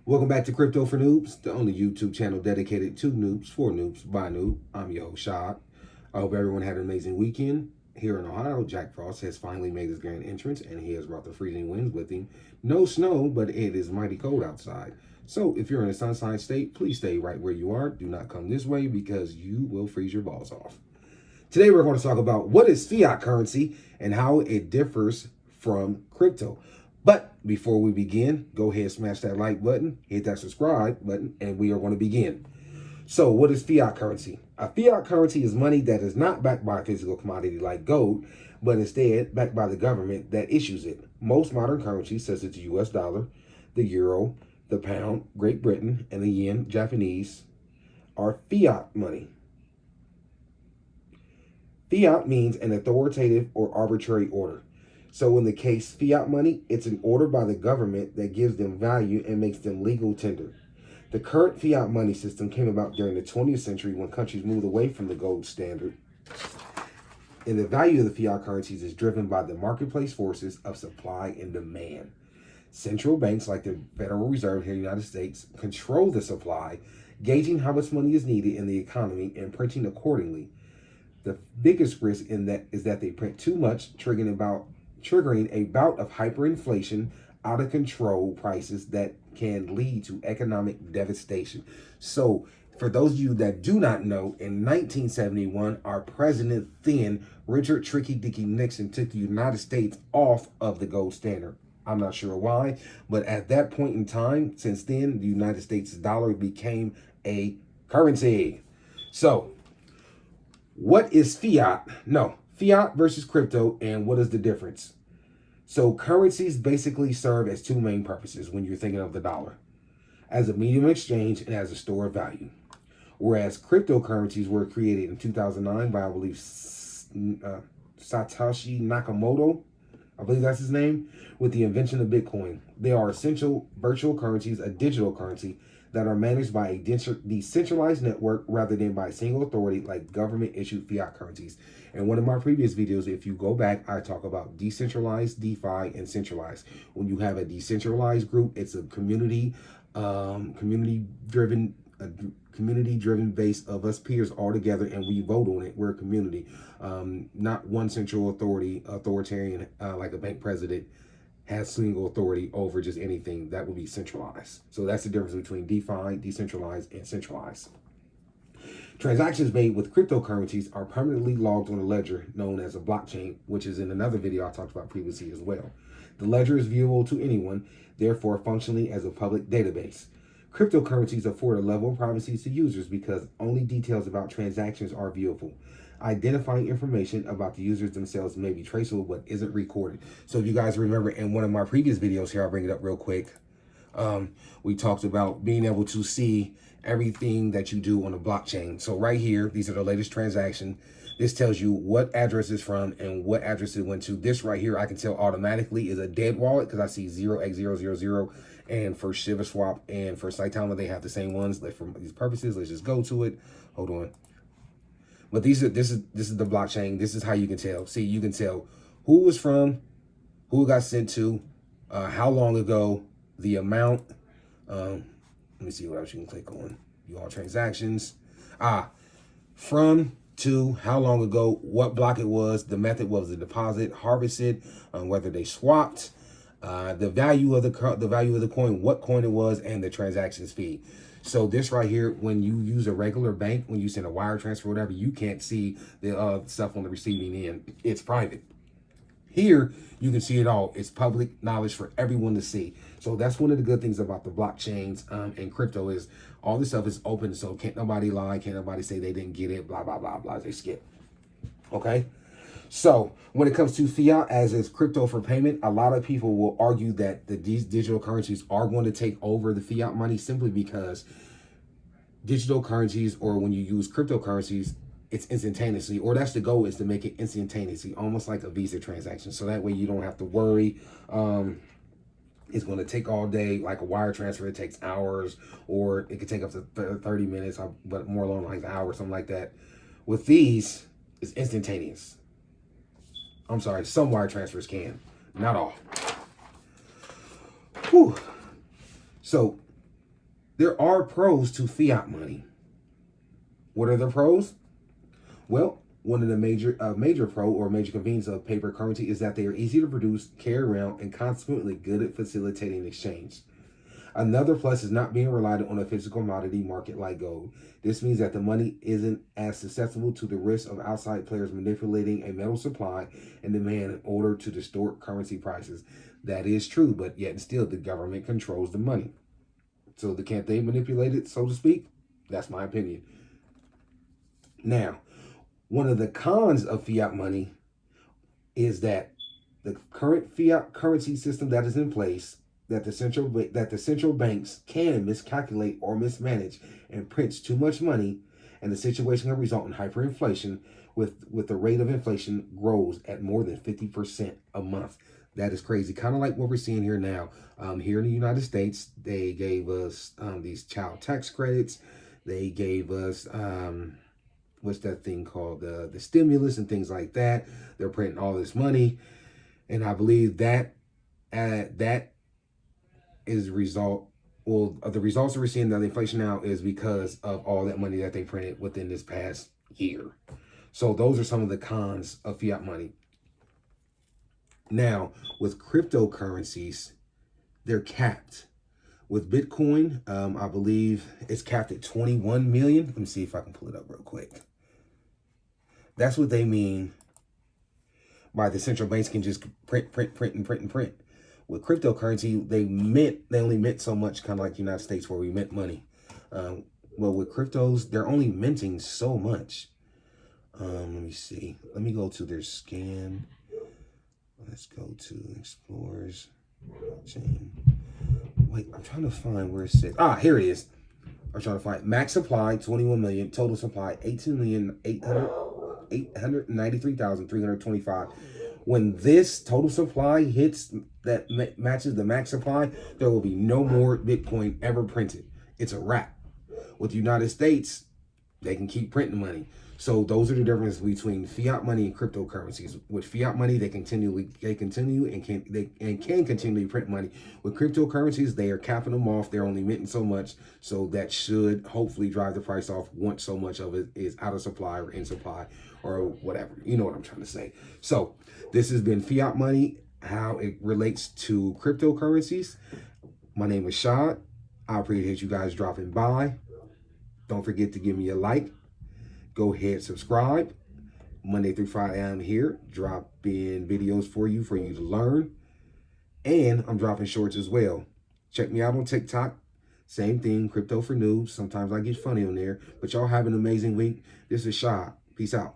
Welcome back to Crypto for Noobs, the only YouTube channel dedicated to noobs, for noobs, by noob. I'm your host, Shad. I hope everyone had an amazing weekend. Here in Ohio, Jack Frost has finally made his grand entrance, and he has brought the freezing winds with him. No snow, but it is mighty cold outside. So if you're in a sunshine state, please stay right where you are. Do not come this way because you will freeze your balls off. Today we're going to talk about what is fiat currency and how it differs from crypto. But before we begin, go ahead, smash that like button, hit that subscribe button, and we are going to begin. So what is fiat currency? A fiat currency is money that is not backed by a physical commodity like gold, but instead backed by the government that issues it. Most modern currencies, such as the US dollar, the euro, the pound, Great Britain, and the yen, Japanese, are fiat money. Fiat means an authoritative or arbitrary order. So in the case fiat money, it's an order by the government that gives them value and makes them legal tender. The current fiat money system came about during the 20th century when countries moved away from the gold standard. And the value of the fiat currencies is driven by the marketplace forces of supply and demand. Central banks like the Federal Reserve here in the United States control the supply, gauging how much money is needed in the economy and printing accordingly. The biggest risk in that is that they print too much, triggering a bout of hyperinflation, out of control prices that can lead to economic devastation. So, for those of you that do not know, in 1971, our president then, Richard Tricky Dicky Nixon, took the United States off of the gold standard. I'm not sure why, but at that point in time, since then, the United States dollar became a currency. So, what is fiat? No, fiat versus crypto, and what is the difference? So currencies basically serve as two main purposes when you're thinking of the dollar: as a medium of exchange and as a store of value. Whereas cryptocurrencies were created in 2009 by, I believe, Satoshi Nakamoto, I believe that's his name, with the invention of Bitcoin. They are essential virtual currencies, a digital currency that are managed by a decentralized network rather than by a single authority like government-issued fiat currencies. In one of my previous videos, if you go back, I talk about decentralized, DeFi, and centralized. When you have a decentralized group, it's a community-driven base of us peers all together, and we vote on it. We're a community, not one central authoritarian like a bank president has single authority over just anything. That would be centralized. So that's the difference between DeFi, decentralized, and centralized. Transactions made with cryptocurrencies are permanently logged on a ledger known as a blockchain, which is in another video I talked about previously as well. The ledger is viewable to anyone, therefore functioning as a public database. Cryptocurrencies afford a level of privacy to users because only details about transactions are viewable. Identifying information about the users themselves may be traceable but isn't recorded. So if you guys remember in one of my previous videos here, I'll bring it up real quick. We talked about being able to see everything that you do on a blockchain. So right here, these are the latest transactions. This tells you what address is from and what address it went to. This right here, I can tell automatically is a dead wallet because I see 0x000. And for ShivaSwap and for Saitama, they have the same ones. But for these purposes, let's just go to it. Hold on. But this is the blockchain. This is how you can tell. See, you can tell who it was from, who it got sent to, how long ago, the amount. Let me see what else you can click on. View all transactions. From, to, how long ago, what block it was, the method was the deposit, harvested, whether they swapped, the value of the coin, what coin it was, and the transactions fee. So this right here, when you use a regular bank, when you send a wire transfer, whatever, you can't see the stuff on the receiving end. It's private. Here, you can see it all. It's public knowledge for everyone to see. So that's one of the good things about the blockchains and crypto is all this stuff is open. So can't nobody lie. Can't nobody say they didn't get it, blah, blah, blah, blah. They skip. Okay. So when it comes to fiat as is crypto for payment, a lot of people will argue that these digital currencies are going to take over the fiat money simply because digital currencies, or when you use cryptocurrencies, it's instantaneously, or that's the goal, is to make it instantaneously, almost like a Visa transaction. So that way you don't have to worry. It's going to take all day, like a wire transfer. It takes hours, or it could take up to 30 minutes, but more along like an hour, something like that. With these, it's instantaneous. I'm sorry, some wire transfers can, not all. Whew. So There are pros to fiat money. What are the pros? Well, one of the major pro or major convenience of paper currency is that they are easy to produce, carry around, and consequently good at facilitating exchange. Another plus is not being reliant on a physical commodity market like gold. This means that the money isn't as susceptible to the risk of outside players manipulating a metal supply and demand in order to distort currency prices. That is true, but yet and still the government controls the money. So can't they manipulate it, so to speak? That's my opinion. Now, one of the cons of fiat money is that the current fiat currency system that is in place, that the central banks can miscalculate or mismanage and prints too much money, and the situation can result in hyperinflation with the rate of inflation grows at more than 50% a month. That is crazy. Kind of like what we're seeing here now. Here in the United States, they gave us these child tax credits. They gave us what's that thing called, the stimulus and things like that. They're printing all this money, and I believe that that is the result. Well, the results that we're seeing, the inflation now, is because of all that money that they printed within this past year. So those are some of the cons of fiat money. Now, with cryptocurrencies, they're capped. With Bitcoin, I believe it's capped at 21 million. Let me see if I can pull it up real quick. That's what they mean by the central banks can just print. With cryptocurrency, they only mint so much, kind of like the United States where we mint money. Well, with cryptos, they're only minting so much. Let me see. Let me go to their scan. Let's go to Explorers chain. Wait, I'm trying to find where it says. Here it is. I'm trying to find max supply 21 million, total supply 18,893,325. When this total supply hits that matches the max supply, there will be no more Bitcoin ever printed. It's a wrap. With the United States, they can keep printing money. So those are the differences between fiat money and cryptocurrencies. With fiat money, they can continually print money. With cryptocurrencies, they are capping them off. They're only minting so much. So that should hopefully drive the price off once so much of it is out of supply or in supply or whatever. You know what I'm trying to say. So this has been fiat money, how it relates to cryptocurrencies. My name is Shad. I appreciate you guys dropping by. Don't forget to give me a like. Go ahead, subscribe. Monday through Friday, I'm here dropping videos for you to learn. And I'm dropping shorts as well. Check me out on TikTok. Same thing, Crypto for Noobs. Sometimes I get funny on there. But y'all have an amazing week. This is Shad. Peace out.